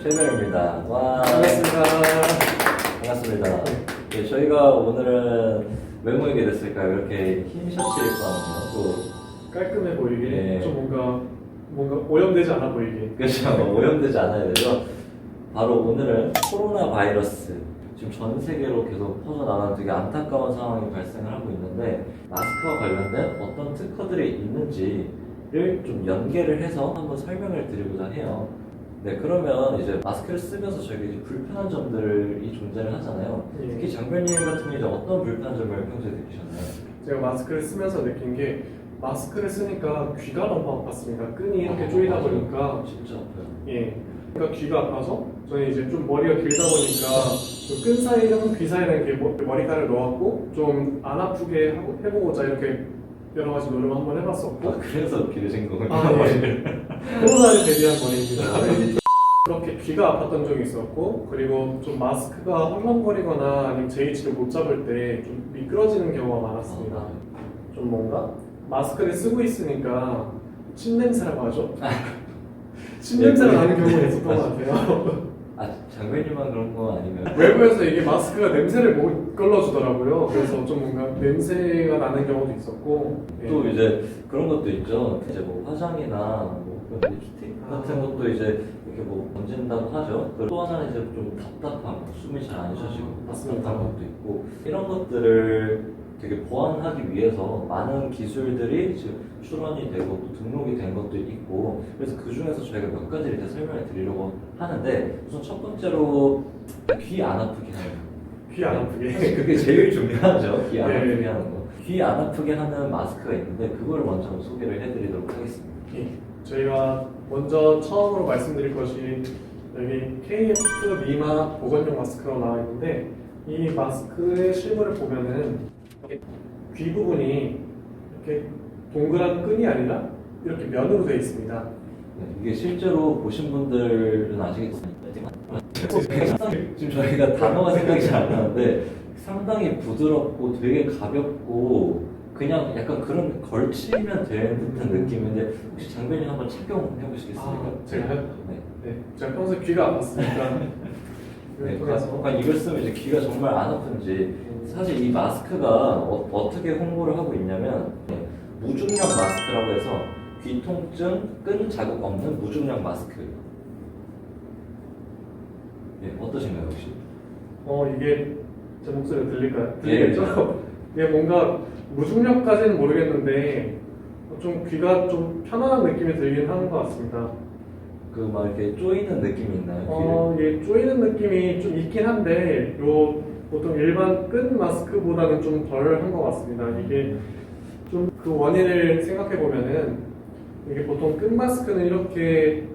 최별입니다. 와, 반갑습니다. 반갑습니다. 네, 저희가 오늘은 왜 모이게 됐을까요? 이렇게 흰 셔츠 입고 하는데요. 깔끔해 보이게, 네. 좀 뭔가 오염되지 않아 보이게. 그렇죠. 오염되지 않아야 되죠. 바로 오늘은 코로나 바이러스. 지금 전 세계로 계속 퍼져나가는 되게 안타까운 상황이 발생을 하고 있는데, 마스크와 관련된 어떤 특허들이 있는지를 좀 연계를 해서 한번 설명을 드리고자 해요. 네, 그러면 이제 마스크를 쓰면서 저희가 이제 불편한 점들이 존재를 하잖아요. 예. 특히 장별님 같은 경우에 이제 어떤 불편한 점을 평소에 느끼셨나요? 제가 마스크를 쓰면서 느낀 게, 마스크를 쓰니까 귀가 너무 아팠습니다. 끈이 이렇게 조이다 맞아요. 보니까. 진짜 아파요. 예. 그러니까 귀가 아파서 저는 이제 좀 머리가 길다 보니까 끈 사이랑 귀 사이랑 이렇게 머리카락을 넣었고 좀 안 아프게 해보고자 이렇게 여러 가지 노력을 한번 해봤었고. 그래서 기르신 거군요. 아, 예. 코로나에 대비한 머리입니다. 그렇게 귀가 아팠던 적이 있었고, 그리고 좀 마스크가 헐렁거리거나 아니면 제 위치를 못 잡을 때 좀 미끄러지는 경우가 많았습니다. 좀 뭔가 마스크를 쓰고 있으니까 침 냄새라고 하죠? 침 냄새가 나는 경우가 있었던 것 같아요. 아, 장별님만 그런 거 아니면? 외부에서 이게 마스크가 냄새를 못 걸러주더라고요. 그래서 좀 뭔가 냄새가 나는 경우도 있었고. 또 이제 그런 것도 있죠. 이제 뭐 화장이나 뭐 그런 립스틱 같은 것도 이제 이렇게 뭐 얹는다고 하죠. 그리고 또 하나는 이제 좀 답답함, 숨이 잘 안 쉬어지고 맞습니다. 답답한 것도 있고, 이런 것들을 되게 보완하기 위해서 많은 기술들이 지금 출원이 되고 또 등록이 된 것도 있고, 그래서 그 중에서 저희가 몇 가지를 이제 설명을 드리려고 하는데, 우선 첫 번째로 귀 안 아프게 하는 거. 귀 안 아프게. 사실 그게 제일 중요하죠. 귀 안 네. 아프게 하는 거. 귀 안 아프게 하는 마스크가 있는데, 그걸 먼저 한번 소개를 해드리도록 하겠습니다. 예. 저희가 먼저 처음으로 말씀드릴 것이 여기 KF 미마 보건용 마스크로 나와 있는데, 이 마스크의 실물을 보면은 이렇게 귀 부분이 이렇게 동그란 끈이 아니라 이렇게 면으로 되어 있습니다. 네, 이게 실제로 보신 분들은 아시겠지만 지금 저희가 단어가 생각이 잘 안 나는데 상당히 부드럽고 되게 가볍고 그냥 약간 그런 걸치면 되는 듯한 느낌인데, 혹시 장별님 한번 착용해 보시겠습니까? 아, 제가요? 네. 네, 제가 평소에 귀가 아팠으니까 네, 이걸 통해서 그러니까 이걸 쓰면 이제 귀가 정말 안 아픈지. 사실 이 마스크가 어떻게 홍보를 하고 있냐면, 네, 무중력 마스크라고 해서 귀 통증, 끈 자국 없는 무중력 마스크. 네, 어떠신가요 혹시? 이게 제 목소리가 들릴까요? 예. 들리겠죠? 이게 뭔가 무중력까지는 모르겠는데 좀 귀가 좀 편안한 느낌이 들긴 하는 것 같습니다. 그 막 이렇게 쪼이는 느낌이 있나요? 이게 쪼이는 느낌이 좀 있긴 한데 보통 일반 끈 마스크보다는 좀 덜 한 것 같습니다. 이게 좀 그 원인을 생각해 보면은 이게 보통 끈 마스크는 이렇게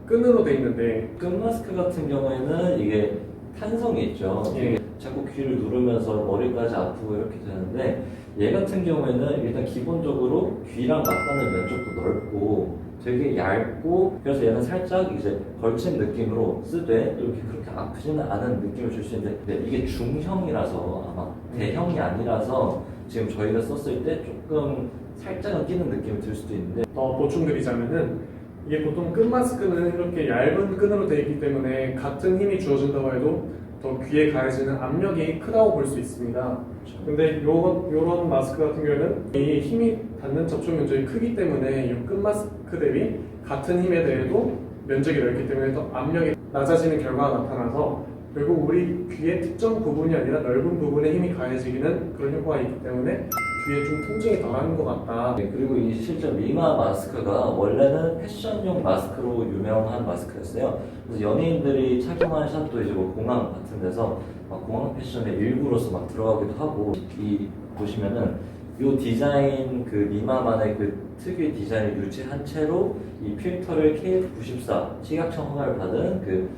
끈으로 돼 있는데 끈 마스크 같은 경우에는 이게 탄성이 있죠. 예. 자꾸 귀를 누르면서 머리까지 아프고 이렇게 되는데, 얘 같은 경우에는 일단 기본적으로 귀랑 맞닿는 면적도 넓고 되게 얇고, 그래서 얘는 살짝 이제 걸친 느낌으로 쓰되 이렇게 그렇게 아프지는 않은 느낌을 줄 수 있는데, 근데 이게 중형이라서 아마 대형이 아니라서 지금 저희가 썼을 때 조금 살짝은 끼는 느낌이 들 수도 있는데, 보충드리자면은 이게 보통 끈 마스크는 이렇게 얇은 끈으로 되어 있기 때문에 같은 힘이 주어진다고 해도 더 귀에 가해지는 압력이 크다고 볼 수 있습니다. 근데 요런 마스크 같은 경우에는 이 힘이 닿는 접촉 면적이 크기 때문에 이 끈 마스크 대비 같은 힘에 대해도 면적이 넓기 때문에 더 압력이 낮아지는 결과가 나타나서 결국 우리 귀의 특정 부분이 아니라 넓은 부분에 힘이 가해지기는 그런 효과가 있기 때문에 귀에 좀 통증이 덜하는 것 같다. 네, 그리고 이 실제 미마 마스크가 원래는 패션용 마스크로 유명한 마스크였어요. 그래서 연예인들이 착용하는 샷도 이제 뭐 공항 같은 데서 막 공항 패션의 일부로서 막 들어가기도 하고, 이 보시면은 이 디자인, 그 미마만의 그 특유의 디자인을 유지한 채로 이 필터를 KF94 식약청 허가를 받은 그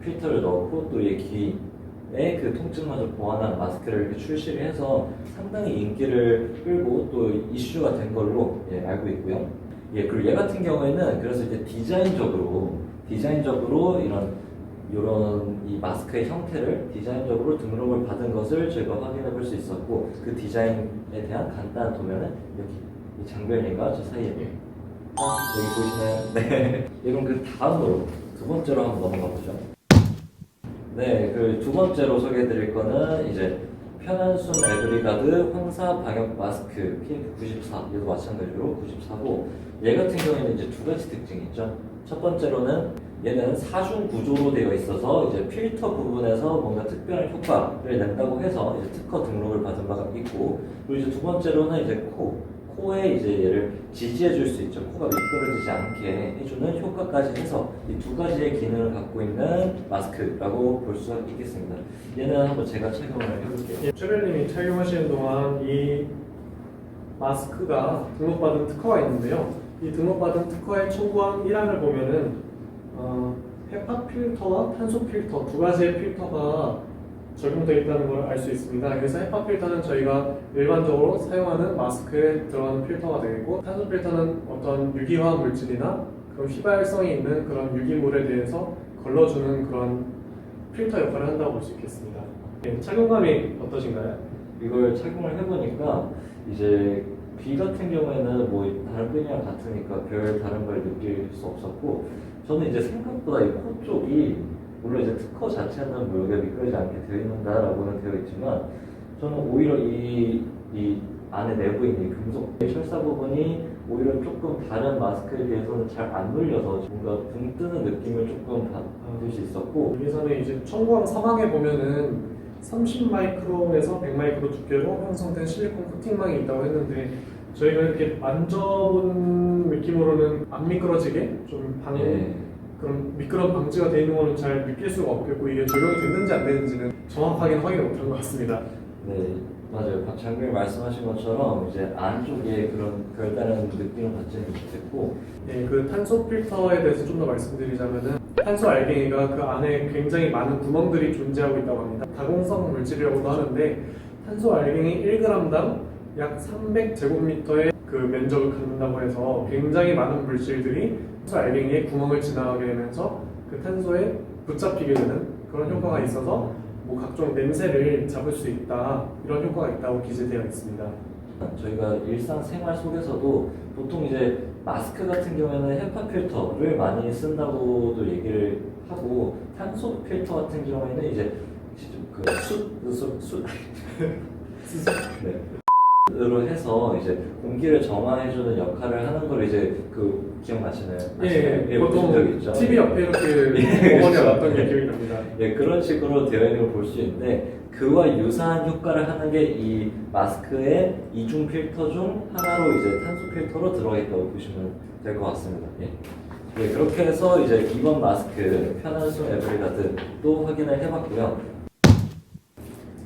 필터를 넣고 또 이 귀에 그 통증마저 보완한 마스크를 이렇게 출시를 해서 상당히 인기를 끌고 또 이슈가 된 걸로 알고 있고요. 예, 그리고 얘 같은 경우에는 그래서 이제 디자인적으로 이런 이 마스크의 형태를 디자인적으로 등록을 받은 것을 저희가 확인해 볼 수 있었고, 그 디자인에 대한 간단한 도면은 여기 이 장별님과 저 사이에 여기 보이시나요? 네. 예, 그럼 그 다음으로 두 번째로 한번 넘어가 보죠. 네, 그 두 번째로 소개해드릴 거는 이제 편안순 에브리가드 황사 방역 마스크 PF94. 얘도 마찬가지로 94고, 얘 같은 경우에는 이제 두 가지 특징이 있죠. 첫 번째로는 얘는 사중 구조로 되어 있어서 이제 필터 부분에서 뭔가 특별한 효과를 낸다고 해서 이제 특허 등록을 받은 바가 있고, 그리고 이제 두 번째로는 이제 코에 이제 얘를 지지해 줄 수 있죠. 코가 미끄러지지 않게 해주는 효과까지 해서 이 두 가지의 기능을 갖고 있는 마스크라고 볼 수가 있겠습니다. 얘는 한번 제가 착용을 해볼게요. 최별님이 착용하시는 동안 이 마스크가 등록받은 특허가 있는데요. 이 등록받은 특허의 첨부한 1항을 보면은 헤파 필터와 탄소 필터 두 가지의 필터가 적용되어 있다는 걸 알 수 있습니다. 그래서 헤파 필터는 저희가 일반적으로 사용하는 마스크에 들어가는 필터가 되고, 탄소 필터는 어떤 유기화학 물질이나 그런 휘발성이 있는 그런 유기물에 대해서 걸러주는 그런 필터 역할을 한다고 볼 수 있겠습니다. 네, 착용감이 어떠신가요? 이걸 착용을 해보니까 이제 귀 같은 경우에는 뭐 다른 끈이랑 같으니까 별 다른 걸 느낄 수 없었고, 저는 이제 생각보다 이 코 쪽이 물론 이제 특허 자체는 뭐 여기가 미끄러지지 않게 되어 있는다라고는 되어 있지만, 저는 오히려 이 안에 내부에 있는 이 금속 철사 부분이 오히려 조금 다른 마스크에 비해서는 잘 안 눌려서 뭔가 붕 뜨는 느낌을 조금 받을 수 있었고, 여기서는 이제 첨부한 3항에 보면은 30 마이크론에서 100 마이크론 두께로 형성된 실리콘 코팅망이 있다고 했는데, 저희가 이렇게 만져본 느낌으로는 안 미끄러지게 좀 예. 그런 미끄럼 방지가 되어 있는 거는 잘 느낄 수가 없겠고, 이게 적용이 됐는지 안 됐는지는 정확하게 확인을 못한 것 같습니다. 네, 맞아요. 장군이 말씀하신 것처럼 이제 안쪽에 그런 별다른 느낌을 받지는 못했고, 네, 그 탄소 필터에 대해서 좀 더 말씀드리자면은, 탄소 알갱이가 그 안에 굉장히 많은 구멍들이 존재하고 있다고 합니다. 다공성 물질이라고도 하는데, 탄소 알갱이 1g당 약 300제곱미터의 그 면적을 갖는다고 해서 굉장히 많은 물질들이 탄소 알갱이의 구멍을 지나가게 되면서 그 탄소에 붙잡히게 되는 그런 효과가 있어서 뭐 각종 냄새를 잡을 수 있다, 이런 효과가 있다고 기재되어 있습니다. 저희가 일상생활 속에서도 보통 이제 마스크 같은 경우에는 헤파 필터를 많이 쓴다고도 얘기를 하고, 탄소 필터 같은 경우에는 이제 네. 으로 해서 이제 공기를 정화해주는 역할을 하는 걸 이제 그 기억나시나요? 예, 보신 적 있죠? TV 옆에 이렇게 예, 어머니가 그렇죠. 놨던 게 기억이 납니다. 예, 그런 식으로 되어 있는 걸 볼 수 있는데, 그와 유사한 효과를 하는 게 이 마스크의 이중 필터 중 하나로 이제 탄소 필터로 들어가 있다고 보시면 될 것 같습니다. 예. 예, 그렇게 해서 이제 이번 마스크 편안순 에브리가드 또 확인을 해봤고요.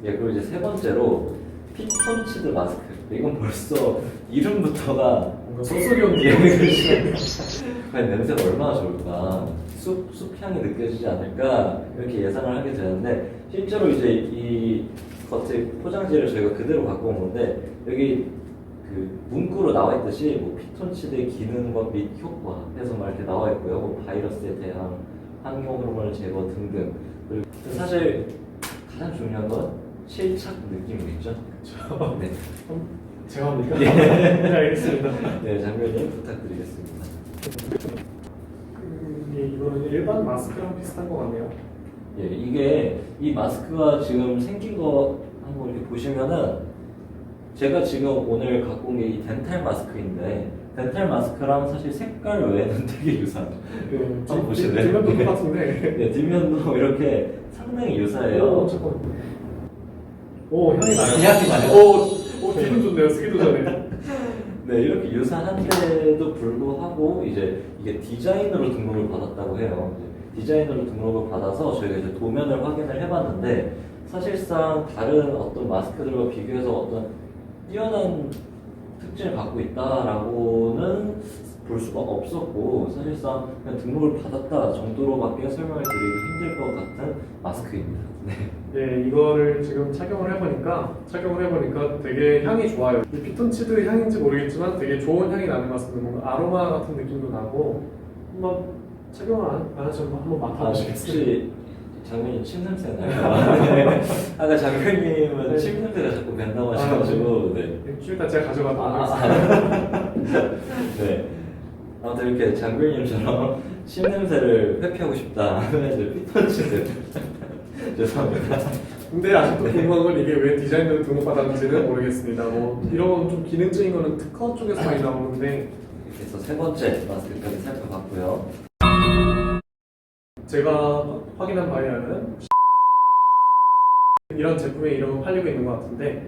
예, 그리고 이제 세 번째로 피톤치드 마스크. 이건 벌써 이름부터가 뭔가 소소리온 예, 기억이 과연 냄새가 얼마나 좋을까, 숲향이 느껴지지 않을까 이렇게 예상을 하게 되는데, 실제로 이제 이 겉에 포장지를 저희가 그대로 갖고 온 건데, 여기 그 문구로 나와 있듯이 뭐 피톤치드의 기능과 및 효과 해서 막 이렇게 나와 있고요. 뭐 바이러스에 대한 환경 호르몬 제거 등등. 그리고 사실 가장 중요한 건 실착 느낌이겠죠. 그렇죠. 네. 제가 합니까? 예. 네, 알겠습니다. 네, 장면님 부탁드리겠습니다. 이거는 일반 마스크랑 비슷한 것 같네요. 예, 이게 이 마스크가 지금 생긴 거 한번 이렇게 보시면은, 제가 지금 오늘 갖고 온 게 이 덴탈 마스크인데, 덴탈 마스크랑 사실 색깔 외에는 되게 유사해요. 한번 보실래요? 뒷면도 똑같은데. 네, 뒷면도 이렇게 상당히 유사해요. 오, 잠깐만. 오, 향이 나요. 향이 나요? 오, 기분 좋네요. 쓰기도 전에. 네, 이렇게 유사한데도 불구하고 이제 이게 디자인으로 등록을 받았다고 해요. 이제 디자인으로 등록을 받아서 저희가 이제 도면을 확인을 해봤는데, 사실상 다른 어떤 마스크들과 비교해서 어떤 뛰어난 특징을 갖고 있다라고는 볼 수가 없었고, 사실상 그냥 등록을 받았다 정도로밖에 설명을 드리기 힘들 것 같은 마스크입니다. 네. 네, 이거를 지금 착용을 해보니까 되게 향이 좋아요. 이 피톤치드 향인지 모르겠지만 되게 좋은 향이 나는 것 같습니다. 뭔가 아로마 같은 느낌도 나고, 한번 착용을 안 하시면 한번 맡아보시겠어요? 혹시 장면님 침 냄새 나요? 아까 장면님은 네. 침 냄새가 자꾸 밴다고 하셔가지고, 네. 좀 이따 제가 가져가도록 아, 하겠습니다. 네. 아무튼 이렇게 장글님처럼 침 냄새를 회피하고 싶다 하면 이제 피톤치드 죄송합니다. 근데 아직도 궁금한 건 이게 왜 디자인으로 등록받았는지는 모르겠습니다. 뭐 이런 좀 기능적인 거는 특허 쪽에서 많이 나오는데 이렇게 해서 세 번째 마스크까지 살펴봤고요. 제가 확인한 바에 의하면 이런 제품에 이런 거 팔리고 있는 것 같은데